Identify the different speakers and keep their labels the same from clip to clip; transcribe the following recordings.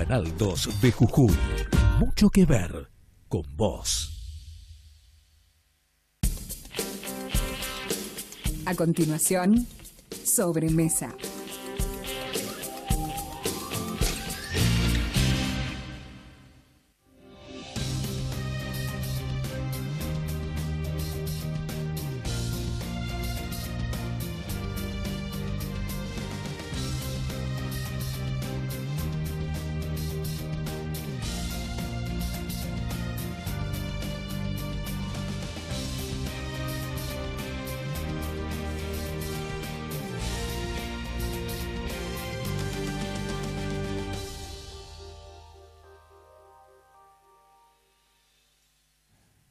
Speaker 1: Canal 2 de Jujuy. Mucho que ver con vos.
Speaker 2: A continuación, Sobremesa.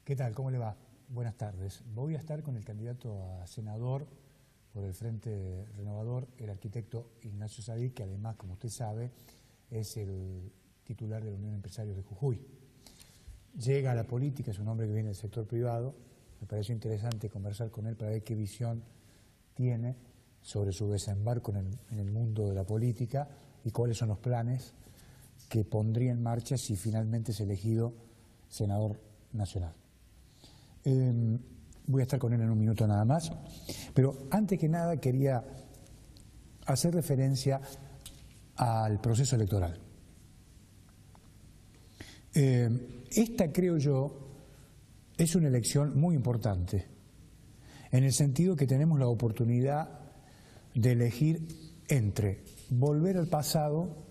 Speaker 3: ¿Qué tal? ¿Cómo le va? Buenas tardes. Voy a estar con el candidato a senador por el Frente Renovador, el arquitecto Ignacio Sadik, que además, como usted sabe, es el titular de la Unión de Empresarios de Jujuy. Llega a la política, es un hombre que viene del sector privado. Me pareció interesante conversar con él para ver qué visión tiene sobre su desembarco en el mundo de la política y cuáles son los planes que pondría en marcha si finalmente es elegido senador nacional. Voy a estar con él en un minuto nada más, pero antes que nada quería hacer referencia al proceso electoral. Esta, creo yo, es una elección muy importante, en el sentido que tenemos la oportunidad de elegir entre volver al pasado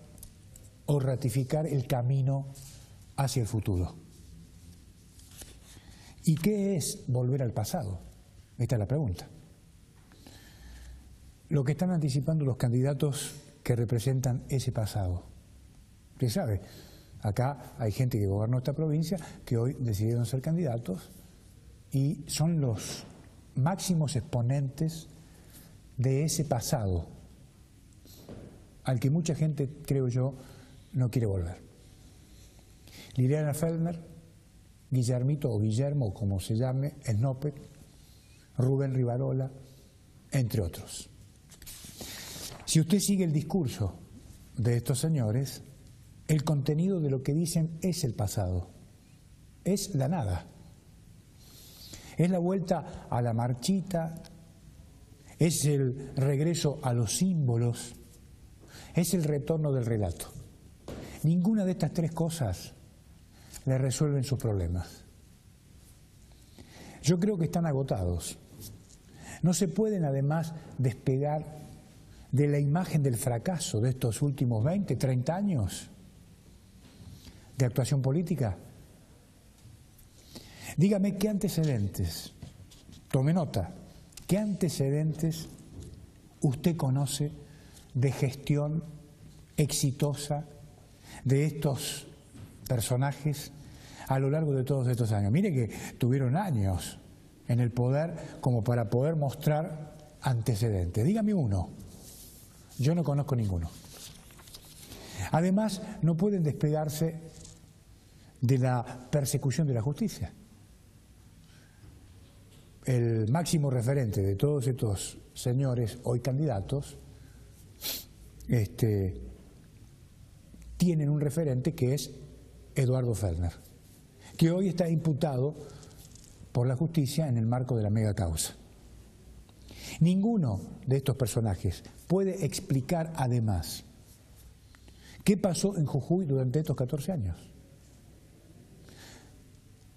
Speaker 3: o ratificar el camino hacia el futuro. ¿Y qué es volver al pasado? Esta es la pregunta. Lo que están anticipando los candidatos que representan ese pasado. Usted sabe, acá hay gente que gobernó esta provincia que hoy decidieron ser candidatos y son los máximos exponentes de ese pasado al que mucha gente, creo yo, no quiere volver. Liliana Feldner, Guillermito o Guillermo, como se llame, Snopek, Rubén Rivarola, entre otros. Si usted sigue el discurso de estos señores, el contenido de lo que dicen es el pasado, es la nada. Es la vuelta a la marchita, es el regreso a los símbolos, es el retorno del relato. Ninguna de estas tres cosas le resuelven sus problemas. Yo creo que están agotados. No se pueden además despegar de la imagen del fracaso de estos últimos 20, 30 años de actuación política. Dígame qué antecedentes, tome nota, qué antecedentes usted conoce de gestión exitosa de estos personajes a lo largo de todos estos años. Mire que tuvieron años en el poder como para poder mostrar antecedentes. Dígame uno. Yo no conozco ninguno. Además, no pueden despegarse de la persecución de la justicia. El máximo referente de todos estos señores, hoy candidatos, tienen un referente que es Eduardo Feldner, que hoy está imputado por la justicia en el marco de la mega causa. Ninguno de estos personajes puede explicar además qué pasó en Jujuy durante estos 14 años.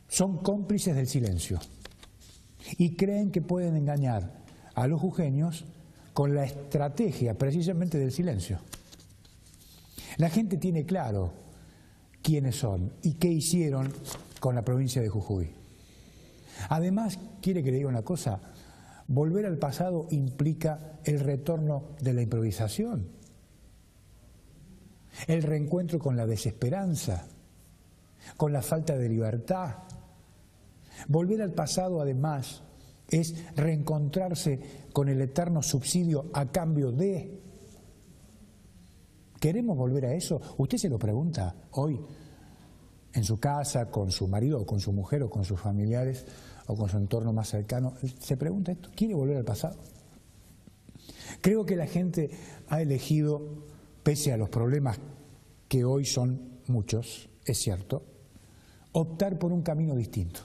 Speaker 3: Son cómplices del silencio y creen que pueden engañar a los jujeños con la estrategia precisamente del silencio. La gente tiene claro quiénes son y qué hicieron con la provincia de Jujuy. Además, quiere que le diga una cosa, volver al pasado implica el retorno de la improvisación, el reencuentro con la desesperanza, con la falta de libertad. Volver al pasado, además, es reencontrarse con el eterno subsidio a cambio de... ¿Queremos volver a eso? Usted se lo pregunta hoy en su casa, con su marido o con su mujer o con sus familiares o con su entorno más cercano. Se pregunta esto, ¿quiere volver al pasado? Creo que la gente ha elegido, pese a los problemas que hoy son muchos, es cierto, optar por un camino distinto.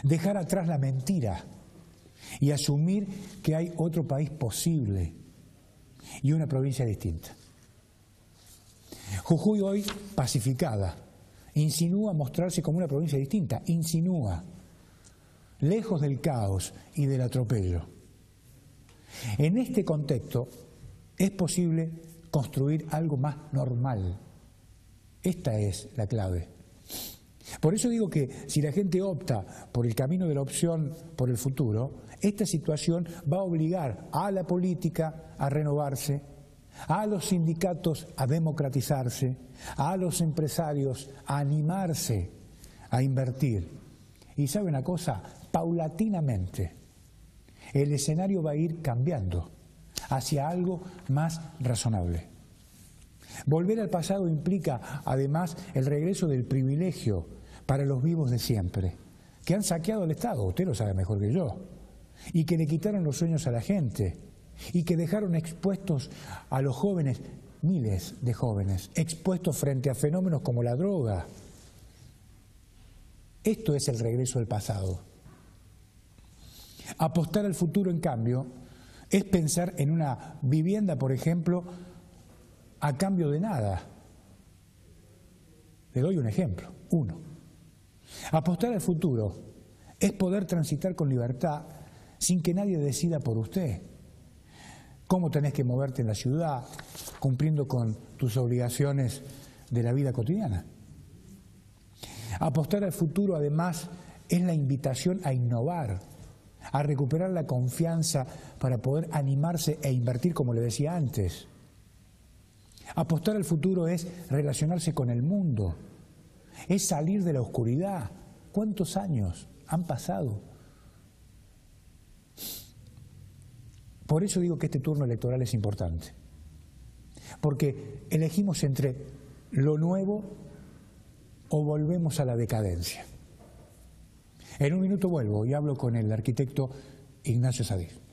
Speaker 3: Dejar atrás la mentira y asumir que hay otro país posible y una provincia distinta. Jujuy hoy, pacificada, insinúa mostrarse como una provincia distinta, insinúa, lejos del caos y del atropello. En este contexto es posible construir algo más normal. Esta es la clave. Por eso digo que si la gente opta por el camino de la opción por el futuro, esta situación va a obligar a la política a renovarse, a los sindicatos a democratizarse, a los empresarios a animarse a invertir. Y ¿sabe una cosa? Paulatinamente el escenario va a ir cambiando hacia algo más razonable. Volver al pasado implica, además, el regreso del privilegio para los vivos de siempre, que han saqueado el Estado, usted lo sabe mejor que yo, y que le quitaron los sueños a la gente, y que dejaron expuestos a los jóvenes, miles de jóvenes, expuestos frente a fenómenos como la droga. Esto es el regreso al pasado. Apostar al futuro, en cambio, es pensar en una vivienda, por ejemplo, a cambio de nada. Le doy un ejemplo, uno. Apostar al futuro es poder transitar con libertad sin que nadie decida por usted cómo tenés que moverte en la ciudad, cumpliendo con tus obligaciones de la vida cotidiana. Apostar al futuro, además, es la invitación a innovar, a recuperar la confianza para poder animarse e invertir, como le decía antes. Apostar al futuro es relacionarse con el mundo, es salir de la oscuridad. ¿Cuántos años han pasado? Por eso digo que este turno electoral es importante, porque elegimos entre lo nuevo o volvemos a la decadencia. En un minuto vuelvo y hablo con el arquitecto Ignacio Sadir.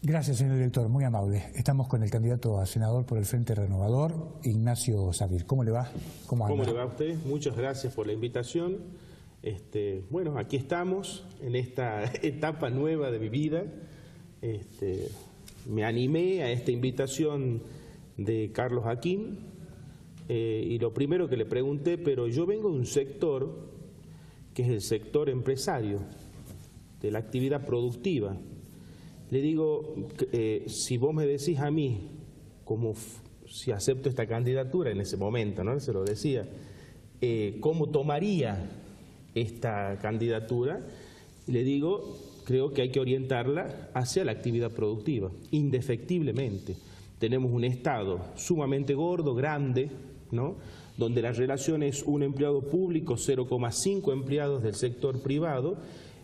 Speaker 3: Gracias, señor director, muy amable. Estamos con el candidato a senador por el Frente Renovador, Ignacio Sadir. ¿Cómo le va? ¿Cómo
Speaker 4: le va a usted? Muchas gracias por la invitación. Bueno, aquí estamos en esta etapa nueva de mi vida. Me animé a esta invitación de Carlos Haquín y lo primero que le pregunté, pero yo vengo de un sector que es el sector empresario, de la actividad productiva. Le digo, si vos me decís a mí, como si acepto esta candidatura en ese momento, ¿no? Se lo decía, ¿cómo tomaría esta candidatura? Le digo, creo que hay que orientarla hacia la actividad productiva, indefectiblemente. Tenemos un Estado sumamente gordo, grande, ¿no? Donde la relación es un empleado público, 0,5 empleados del sector privado.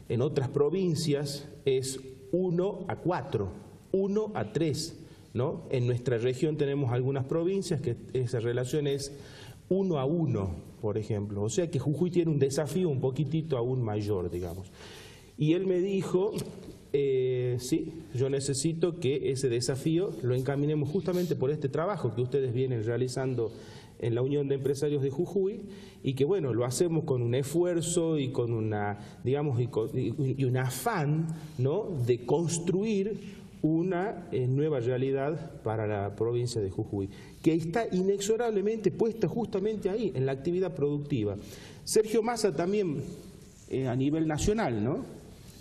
Speaker 4: En otras provincias es 1:4, 1:3, ¿no? En nuestra región tenemos algunas provincias que esa relación es 1:1, por ejemplo. O sea que Jujuy tiene un desafío un poquitito aún mayor, digamos. Y él me dijo, sí, yo necesito que ese desafío lo encaminemos justamente por este trabajo que ustedes vienen realizando en la Unión de Empresarios de Jujuy, y que bueno, lo hacemos con un esfuerzo y con una, digamos, y un afán, ¿no?, de construir una nueva realidad para la provincia de Jujuy, que está inexorablemente puesta justamente ahí, en la actividad productiva. Sergio Massa también, a nivel nacional,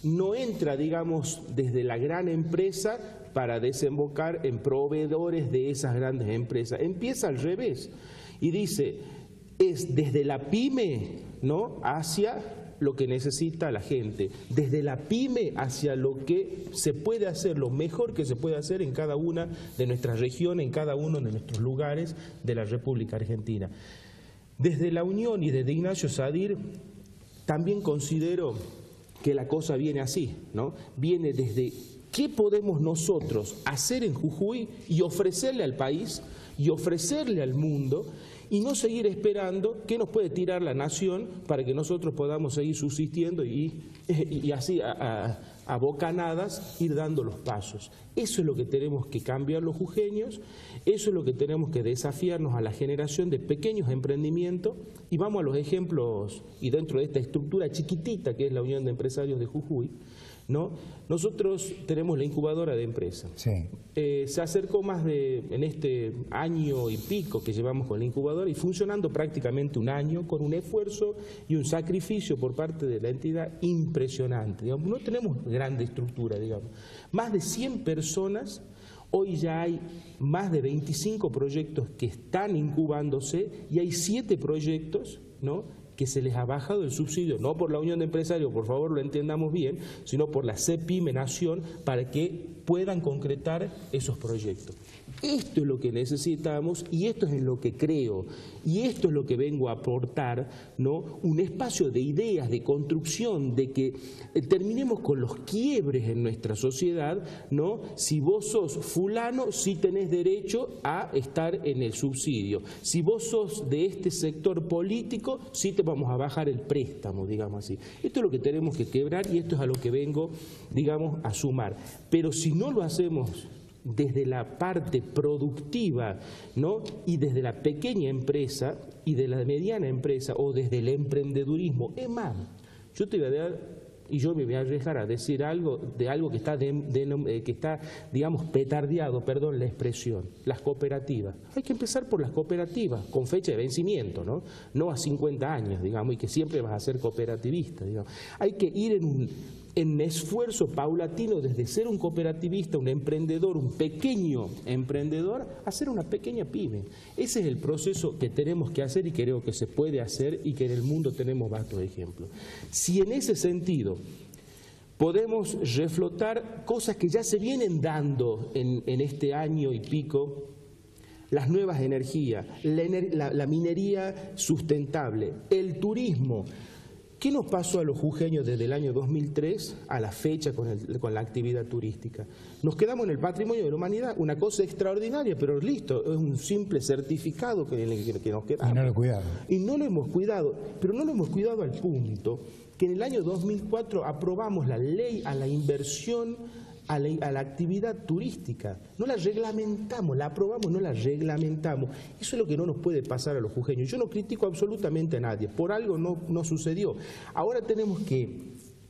Speaker 4: no entra, digamos, desde la gran empresa para desembocar en proveedores de esas grandes empresas. Empieza al revés y dice, es desde la pyme, ¿no?, hacia lo que necesita la gente, desde la pyme hacia lo que se puede hacer, lo mejor que se puede hacer en cada una de nuestras regiones, en cada uno de nuestros lugares de la República Argentina. Desde la Unión y desde Ignacio Sadir también considero que la cosa viene así, ¿no? Viene desde ¿qué podemos nosotros hacer en Jujuy y ofrecerle al país y ofrecerle al mundo, y no seguir esperando qué nos puede tirar la nación para que nosotros podamos seguir subsistiendo y así a bocanadas ir dando los pasos? Eso es lo que tenemos que cambiar los jujeños, eso es lo que tenemos que desafiarnos a la generación de pequeños emprendimientos, y vamos a los ejemplos, y dentro de esta estructura chiquitita que es la Unión de Empresarios de Jujuy, ¿no? Nosotros tenemos la incubadora de empresas.
Speaker 3: Sí.
Speaker 4: Se acercó en este año y pico que llevamos con la incubadora, y funcionando prácticamente un año, con un esfuerzo y un sacrificio por parte de la entidad impresionante. Digamos, no tenemos grande estructura, digamos. Más de 100 personas, hoy ya hay más de 25 proyectos que están incubándose, y hay 7 proyectos, ¿no?, que se les ha bajado el subsidio, no por la Unión de Empresarios, por favor lo entendamos bien, sino por la CEPIME Nación, para que puedan concretar esos proyectos. Esto es lo que necesitamos, y esto es en lo que creo, y esto es lo que vengo a aportar, ¿no? Un espacio de ideas, de construcción, de que terminemos con los quiebres en nuestra sociedad, ¿no? Si vos sos fulano, sí tenés derecho a estar en el subsidio. Si vos sos de este sector político, sí te vamos a bajar el préstamo, digamos así. Esto es lo que tenemos que quebrar, y esto es a lo que vengo, digamos, a sumar. Pero si no lo hacemos desde la parte productiva, ¿no?, y desde la pequeña empresa y de la mediana empresa, o desde el emprendedurismo, es más, yo te voy a dar, y yo me voy a arriesgar a decir algo de algo que está, digamos, petardeado, perdón la expresión, las cooperativas. Hay que empezar por las cooperativas, con fecha de vencimiento, ¿no? No a 50 años, digamos, y que siempre vas a ser cooperativista, digamos. Hay que ir en esfuerzo paulatino, desde ser un cooperativista, un emprendedor, un pequeño emprendedor, a ser una pequeña pyme. Ese es el proceso que tenemos que hacer, y creo que se puede hacer, y que en el mundo tenemos vastos ejemplos. Si en ese sentido podemos reflotar cosas que ya se vienen dando en este año y pico, las nuevas energías, la minería sustentable, el turismo. ¿Qué nos pasó a los jujeños desde el año 2003 a la fecha con la actividad turística? Nos quedamos en el patrimonio de la humanidad, una cosa extraordinaria, pero listo, es un simple certificado que nos quedamos.
Speaker 3: Y no lo cuidamos.
Speaker 4: Y no lo hemos cuidado, pero no lo hemos cuidado al punto que en el año 2004 aprobamos la ley a la inversión a la actividad turística. No la reglamentamos, la aprobamos, no la reglamentamos. Eso es lo que no nos puede pasar a los jujeños. Yo no critico absolutamente a nadie, por algo no sucedió. Ahora tenemos que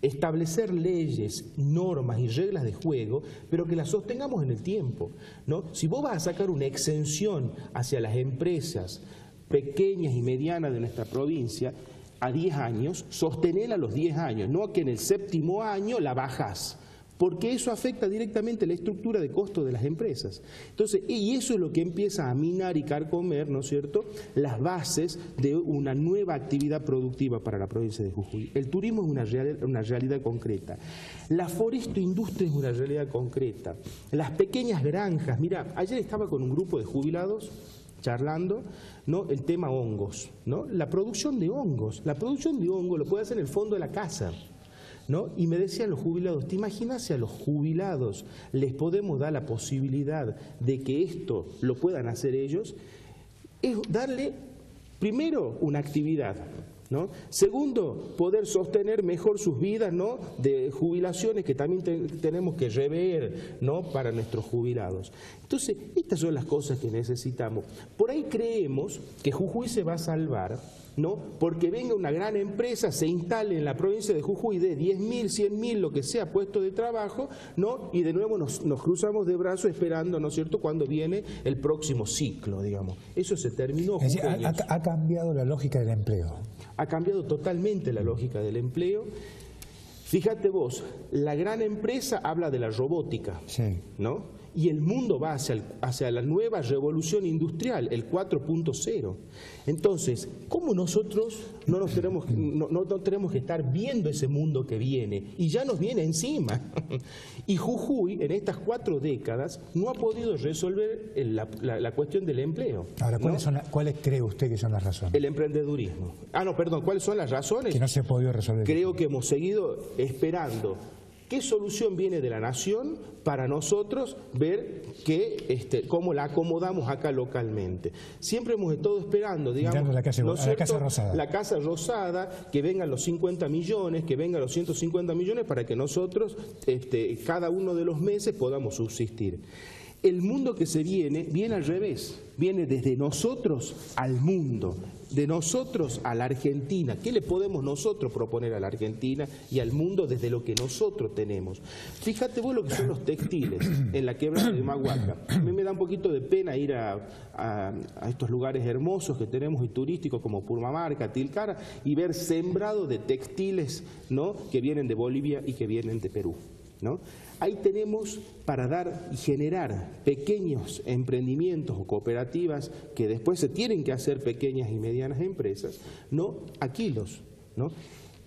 Speaker 4: establecer leyes, normas y reglas de juego, pero que las sostengamos en el tiempo, ¿no? Si vos vas a sacar una exención hacia las empresas pequeñas y medianas de nuestra provincia a 10 años, sostenela a los 10 años, no que en el 7º año la bajás, porque eso afecta directamente la estructura de costo de las empresas. Entonces, y eso es lo que empieza a minar y carcomer, ¿no es cierto?, las bases de una nueva actividad productiva para la provincia de Jujuy. El turismo es una realidad concreta. La forestoindustria es una realidad concreta. Las pequeñas granjas, mira, ayer estaba con un grupo de jubilados charlando, ¿no?, el tema hongos, ¿no?, la producción de hongos. La producción de hongos lo puede hacer en el fondo de la casa, ¿no? Y me decían los jubilados, ¿te imaginas si a los jubilados les podemos dar la posibilidad de que esto lo puedan hacer ellos? Es darle, primero, una actividad, ¿no? Segundo, poder sostener mejor sus vidas, ¿no?, de jubilaciones que también tenemos que rever, ¿no?, para nuestros jubilados. Entonces, estas son las cosas que necesitamos. Por ahí creemos que Jujuy se va a salvar, ¿no?, porque venga una gran empresa, se instale en la provincia de Jujuy de 10.000, 100.000, lo que sea, puestos de trabajo, ¿no?, y de nuevo nos cruzamos de brazos esperando, ¿no es cierto?, cuando viene el próximo ciclo, digamos. Eso se terminó.
Speaker 3: Es decir, ha cambiado la lógica del empleo.
Speaker 4: Ha cambiado totalmente la lógica del empleo. Fíjate vos, la gran empresa habla de la robótica,
Speaker 3: sí,
Speaker 4: ¿no?, y el mundo va hacia la nueva revolución industrial, el 4.0. Entonces, ¿cómo nosotros no tenemos que estar viendo ese mundo que viene? Y ya nos viene encima. Y Jujuy, en estas 4 décadas, no ha podido resolver la cuestión del empleo.
Speaker 3: Ahora, ¿cuáles cree usted que son las razones?
Speaker 4: El emprendedurismo. ¿Cuáles son las razones?
Speaker 3: Que no se ha podido resolver.
Speaker 4: Creo que hemos seguido esperando ¿Qué solución viene de la Nación para nosotros ver cómo la acomodamos acá localmente? Siempre hemos estado esperando, digamos,
Speaker 3: la Casa Rosada.
Speaker 4: La Casa Rosada, que vengan los 50 millones, que vengan los 150 millones para que nosotros, cada uno de los meses, podamos subsistir. El mundo que se viene al revés, viene desde nosotros al mundo, de nosotros a la Argentina. ¿Qué le podemos nosotros proponer a la Argentina y al mundo desde lo que nosotros tenemos? Fíjate vos lo que son los textiles en la quebrada de Mahuaca. A mí me da un poquito de pena ir a estos lugares hermosos que tenemos y turísticos como Purmamarca, Tilcara, y ver sembrado de textiles, ¿no?, que vienen de Bolivia y que vienen de Perú, ¿no? Ahí tenemos para dar y generar pequeños emprendimientos o cooperativas que después se tienen que hacer pequeñas y medianas empresas, ¿no?, a kilos, ¿no?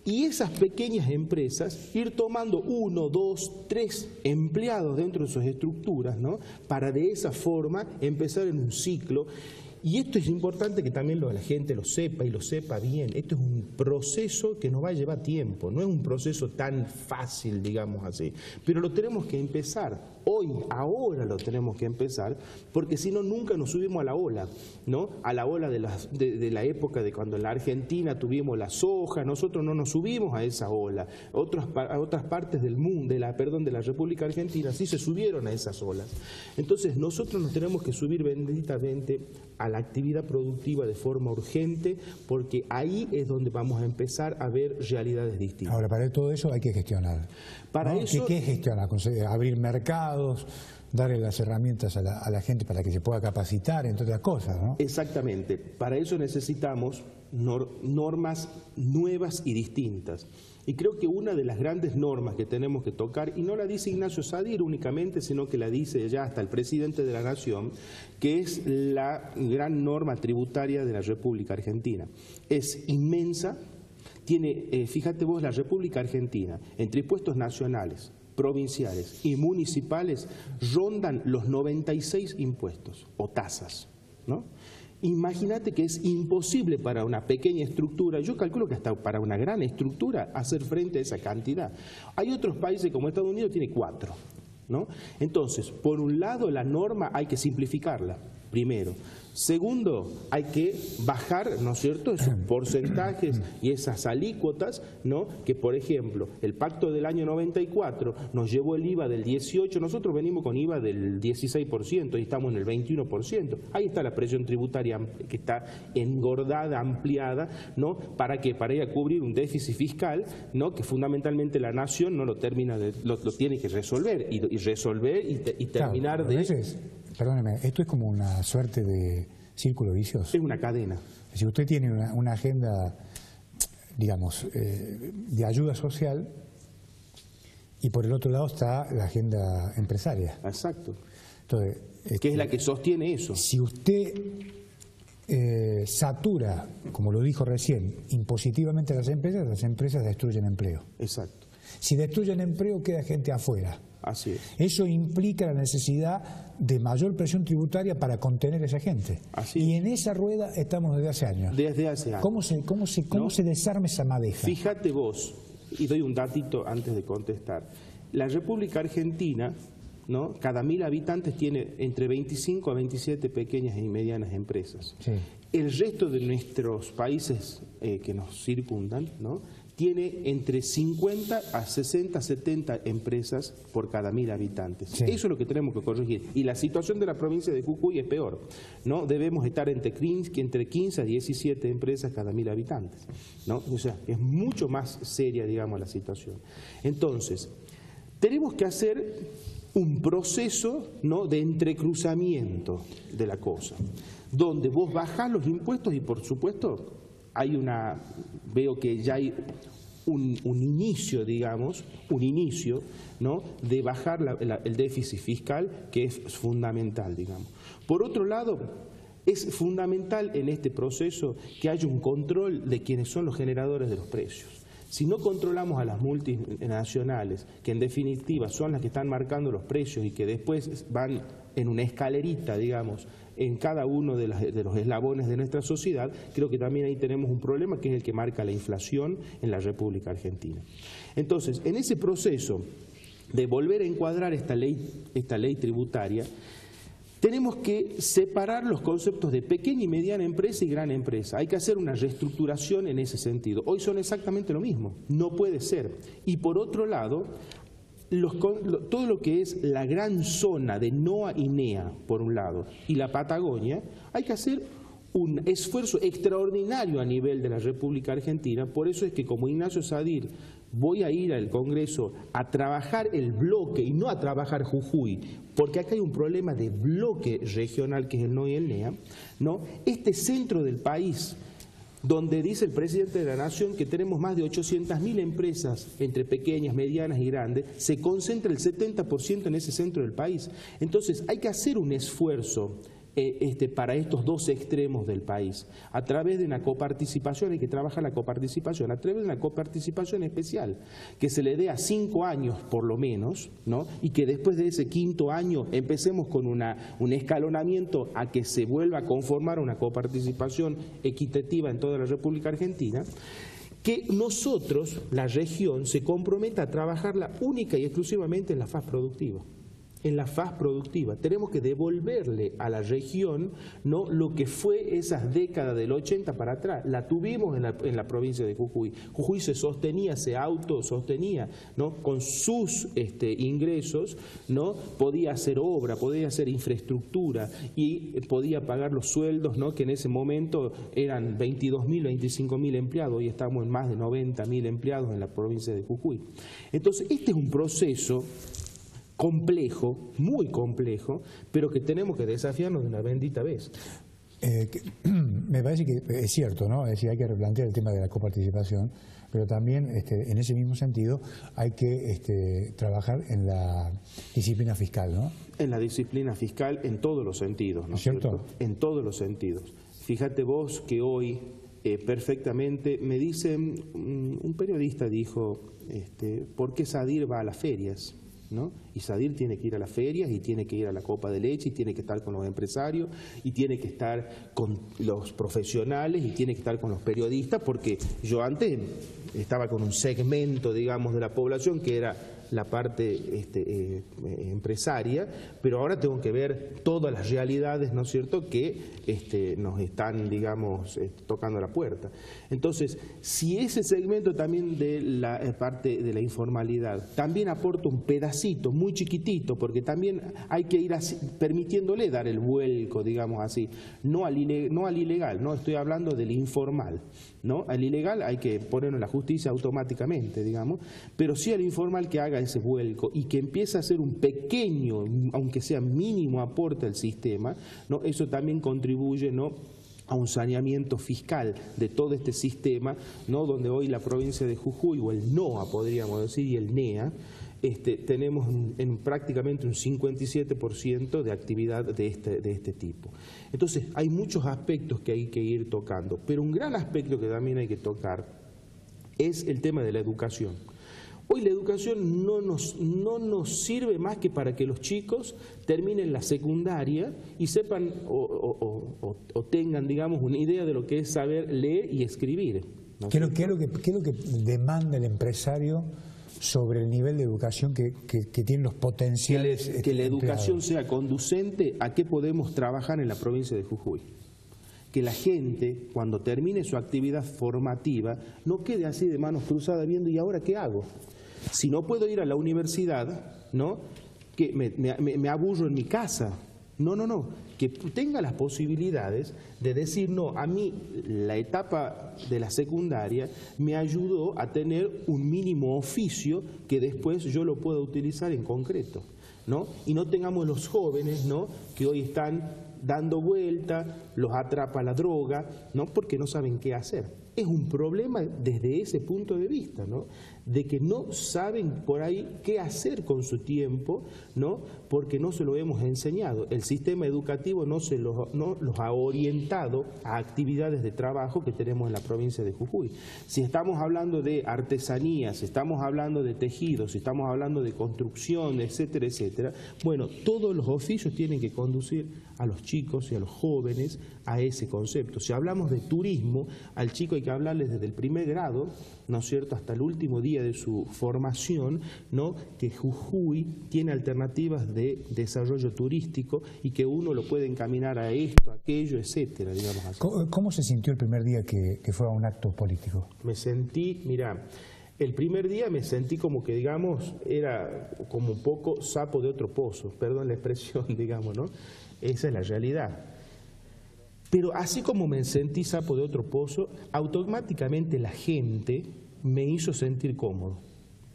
Speaker 4: Y esas pequeñas empresas ir tomando 1, 2, 3 empleados dentro de sus estructuras, ¿no?, para de esa forma empezar en un ciclo. Y esto es importante que también la gente lo sepa y lo sepa bien. Esto es un proceso que nos va a llevar tiempo, no es un proceso tan fácil, digamos así. Pero lo tenemos que empezar. Hoy, ahora lo tenemos que empezar, porque si no, nunca nos subimos a la ola, ¿no? A la ola de la época de cuando en la Argentina tuvimos la soja. Nosotros no nos subimos a esa ola. A otras partes del mundo, de la República Argentina, sí se subieron a esas olas. Entonces, nosotros nos tenemos que subir benditamente a la actividad productiva de forma urgente, porque ahí es donde vamos a empezar a ver realidades distintas.
Speaker 3: Ahora, para todo eso hay que gestionar.
Speaker 4: Para
Speaker 3: ¿no?
Speaker 4: eso,
Speaker 3: ¿Qué gestionar? Abrir mercados, darle las herramientas a la gente para que se pueda capacitar, entre otras cosas, ¿no?
Speaker 4: Exactamente. Para eso necesitamos normas nuevas y distintas. Y creo que una de las grandes normas que tenemos que tocar, y no la dice Ignacio Sadir únicamente, sino que la dice ya hasta el presidente de la Nación, que es la gran norma tributaria de la República Argentina. Es inmensa, tiene, fíjate vos, la República Argentina, entre impuestos nacionales, provinciales y municipales, rondan los 96 impuestos o tasas, ¿no? Imagínate que es imposible para una pequeña estructura, yo calculo que hasta para una gran estructura, hacer frente a esa cantidad. Hay otros países como Estados Unidos, tiene 4, ¿no? Entonces, por un lado, la norma hay que simplificarla, primero. Segundo, hay que bajar, ¿no es cierto?, esos porcentajes y esas alícuotas, ¿no?, que por ejemplo, el pacto del año 94 nos llevó el IVA del 18%, nosotros venimos con IVA del 16% y estamos en el 21%. Ahí está la presión tributaria que está engordada, ampliada, ¿no?, ¿para qué? Para ir a cubrir un déficit fiscal, ¿no?, que fundamentalmente la Nación no lo termina, lo tiene que resolver y terminar, claro, de...
Speaker 3: Perdóneme, esto es como una suerte de círculo vicioso.
Speaker 4: Es una cadena.
Speaker 3: Si usted tiene una agenda, digamos, de ayuda social, y por el otro lado está la agenda empresaria.
Speaker 4: Exacto.
Speaker 3: Entonces,
Speaker 4: ¿qué es la que sostiene eso?
Speaker 3: Si usted satura, como lo dijo recién, impositivamente a las empresas destruyen empleo.
Speaker 4: Exacto.
Speaker 3: Si destruyen empleo, queda gente afuera.
Speaker 4: Así es.
Speaker 3: Eso implica la necesidad de mayor presión tributaria para contener a esa gente.
Speaker 4: Así
Speaker 3: y
Speaker 4: es.
Speaker 3: En esa rueda estamos desde hace años.
Speaker 4: Desde hace años.
Speaker 3: ¿Cómo se desarma esa madeja?
Speaker 4: Fíjate vos, y doy un datito antes de contestar. La República Argentina, ¿no?, cada 1000 habitantes tiene entre 25 a 27 pequeñas y medianas empresas.
Speaker 3: Sí.
Speaker 4: El resto de nuestros países que nos circundan, ¿no?, tiene entre 50 a 60, 70 empresas por cada 1000 habitantes. Sí. Eso es lo que tenemos que corregir. Y la situación de la provincia de Jujuy es peor, ¿no? Debemos estar entre 15 a 17 empresas cada 1000 habitantes, ¿no? O sea, es mucho más seria, digamos, la situación. Entonces, tenemos que hacer un proceso, ¿no?, de entrecruzamiento de la cosa, donde vos bajás los impuestos y, por supuesto, veo que ya hay un inicio, digamos, ¿no?, de bajar el déficit fiscal, que es fundamental, digamos. Por otro lado, es fundamental en este proceso que haya un control de quienes son los generadores de los precios. Si no controlamos a las multinacionales, que en definitiva son las que están marcando los precios y que después van en una escalerita, digamos, en cada uno de los eslabones de nuestra sociedad, creo que también ahí tenemos un problema que es el que marca la inflación en la República Argentina. Entonces, en ese proceso de volver a encuadrar esta ley tributaria, tenemos que separar los conceptos de pequeña y mediana empresa y gran empresa. Hay que hacer una reestructuración en ese sentido. Hoy son exactamente lo mismo, no puede ser. Y por otro lado, todo lo que es la gran zona de NOA y NEA, por un lado, y la Patagonia, hay que hacer un esfuerzo extraordinario a nivel de la República Argentina. Por eso es que como Ignacio Sadir voy a ir al Congreso a trabajar el bloque y no a trabajar Jujuy, porque acá hay un problema de bloque regional que es el NOA y el NEA, ¿no? Este centro del país, donde dice el presidente de la Nación que tenemos más de 800.000 empresas entre pequeñas, medianas y grandes, se concentra el 70% en ese centro del país. Entonces hay que hacer un esfuerzo para estos dos extremos del país, a través de una coparticipación. Hay que trabajar la coparticipación, a través de una coparticipación especial, que se le dé a 5 años por lo menos, ¿no? Y que después de ese 5.º año empecemos con un escalonamiento a que se vuelva a conformar una coparticipación equitativa en toda la República Argentina, que nosotros, la región, se comprometa a trabajarla única y exclusivamente en la faz productiva. En la faz productiva. Tenemos que devolverle a la región, ¿no?, lo que fue esas décadas del 80 para atrás. La tuvimos en la provincia de Jujuy. Jujuy se sostenía, se autosostenía, ¿no?, con sus ingresos, ¿no?, podía hacer obra, podía hacer infraestructura y podía pagar los sueldos, ¿no?, que en ese momento eran 22.000, 25.000 empleados. Hoy estamos en más de 90.000 empleados en la provincia de Jujuy. Entonces, este es un proceso complejo, muy complejo, pero que tenemos que desafiarnos de una bendita vez.
Speaker 3: Me parece que es cierto, ¿no? Es decir, hay que replantear el tema de la coparticipación, pero también en ese mismo sentido hay que trabajar en la disciplina fiscal, ¿no? En la disciplina fiscal en todos los sentidos, ¿no es cierto? En todos los sentidos. Fíjate vos que hoy perfectamente me dicen, un periodista dijo, ¿por qué Sadir va a las ferias? ¿No? Y Sadir tiene que ir a las ferias y tiene que ir a la copa de leche y tiene que estar con los empresarios y tiene que estar con los profesionales y tiene que estar con los periodistas, porque yo antes estaba con un segmento, digamos, de la población que era la parte empresaria, pero ahora tengo que ver todas las realidades, ¿no es cierto?, que nos están, digamos, tocando la puerta. Entonces, si ese segmento también de la parte de la informalidad también aporta un pedacito muy chiquitito, porque también hay que ir así, permitiéndole dar el vuelco, digamos así, no al ilegal, no estoy hablando del informal, ¿no? Al ilegal hay que ponerlo en la justicia automáticamente, digamos, pero sí al informal que haga ese vuelco y que empiece a hacer un pequeño, aunque sea mínimo, aporte al sistema, ¿no? Eso también contribuye, ¿no?, a un saneamiento fiscal de todo este sistema, ¿no?, donde hoy la provincia de Jujuy, o el NOA podríamos decir, y el NEA, tenemos en prácticamente un 57% de actividad de este tipo. Entonces, hay muchos aspectos que hay que ir tocando, pero un gran aspecto que también hay que tocar es el tema de la educación. Hoy la educación no nos sirve más que para que los chicos terminen la secundaria y sepan o tengan, digamos, una idea de lo que es saber leer y escribir, ¿no? ¿Qué es lo que demanda el empresario sobre el nivel de educación que tienen los potenciales? Que la educación sea conducente a qué podemos trabajar en la provincia de Jujuy. Que la gente, cuando termine su actividad formativa, no quede así de manos cruzadas viendo, ¿y ahora qué hago? Si no puedo ir a la universidad, ¿no?, que me aburro en mi casa. No, que tenga las posibilidades de decir, no, a mí la etapa de la secundaria me ayudó a tener un mínimo oficio que después yo lo pueda utilizar en concreto, ¿no? Y no tengamos los jóvenes, ¿no?, que hoy están dando vuelta, los atrapa la droga, ¿no?, porque no saben qué hacer.
Speaker 4: es un problema desde ese punto de vista, ¿no? De que no saben por ahí qué hacer con su tiempo, ¿no? Porque no se lo hemos enseñado. El sistema educativo no los ha orientado a actividades de trabajo que tenemos en la provincia de Jujuy. Si estamos hablando de artesanías, si estamos hablando de tejidos, si estamos hablando de construcción, etcétera, etcétera, bueno, todos los oficios tienen que conducir a los chicos y a los jóvenes a ese concepto. Si hablamos de turismo, al chico hay que hablarles desde el primer grado, ¿no es cierto?, hasta el último día de su formación, ¿no?, que Jujuy tiene alternativas de desarrollo turístico y que uno lo puede encaminar a esto, a aquello, etcétera, digamos así.
Speaker 3: ¿Cómo se sintió el primer día que fue a un acto político?
Speaker 4: Me sentí, mira, el primer día me sentí como que, digamos, era como un poco sapo de otro pozo, perdón la expresión, digamos, ¿no? Esa es la realidad. Pero así como me sentí sapo de otro pozo, automáticamente la gente me hizo sentir cómodo.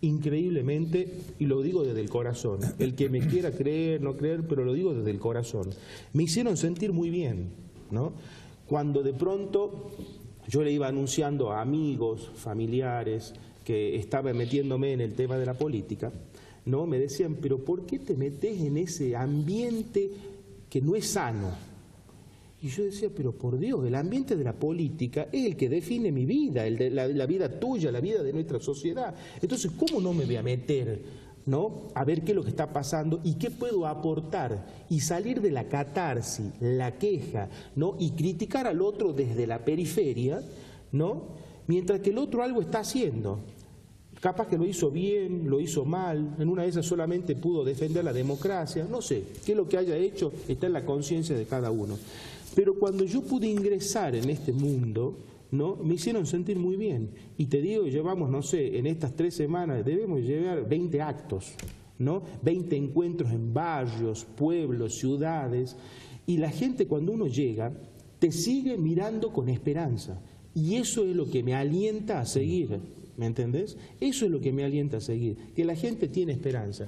Speaker 4: Increíblemente, y lo digo desde el corazón, el que me quiera creer, no creer, pero lo digo desde el corazón. Me hicieron sentir muy bien, ¿no? Cuando de pronto yo le iba anunciando a amigos, familiares, que estaba metiéndome en el tema de la política, ¿no? Me decían, pero ¿por qué te metes en ese ambiente que no es sano? Y yo decía, pero por Dios, el ambiente de la política es el que define mi vida, el de la vida tuya, la vida de nuestra sociedad. Entonces, ¿cómo no me voy a meter, ¿no?, a ver qué es lo que está pasando y qué puedo aportar y salir de la catarsis, la queja, ¿no?, y criticar al otro desde la periferia, ¿no?, mientras que el otro algo está haciendo? Capaz que lo hizo bien, lo hizo mal, en una de esas solamente pudo defender la democracia, no sé, qué es lo que haya hecho está en la conciencia de cada uno. Pero cuando yo pude ingresar en este mundo, ¿no?, me hicieron sentir muy bien. Y te digo, llevamos, no sé, en estas 3 semanas debemos llevar 20 actos, ¿no?, 20 encuentros en barrios, pueblos, ciudades. Y la gente, cuando uno llega, te sigue mirando con esperanza. Y eso es lo que me alienta a seguir, ¿me entendés? Eso es lo que me alienta a seguir, que la gente tiene esperanza.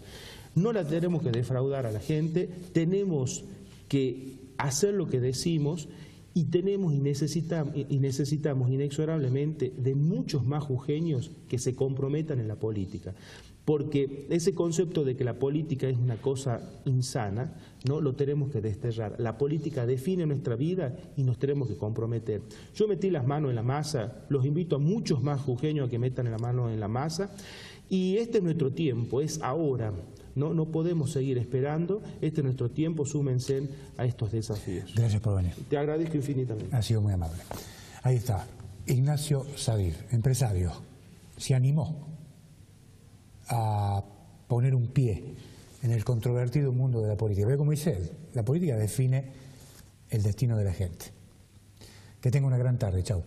Speaker 4: No la tenemos que defraudar a la gente, tenemos que hacer lo que decimos y tenemos y necesitamos inexorablemente de muchos más jujeños que se comprometan en la política. Porque ese concepto de que la política es una cosa insana, ¿no?, lo tenemos que desterrar. La política define nuestra vida y nos tenemos que comprometer. Yo metí las manos en la masa, los invito a muchos más jujeños a que metan las manos en la masa, y este es nuestro tiempo, es ahora. No podemos seguir esperando, este es nuestro tiempo, súmense a estos desafíos.
Speaker 3: Gracias por venir.
Speaker 4: Te agradezco infinitamente.
Speaker 3: Ha sido muy amable. Ahí está, Ignacio Sadir, empresario, se animó a poner un pie en el controvertido mundo de la política. Ve como dice él, la política define el destino de la gente. Que tenga una gran tarde, chao.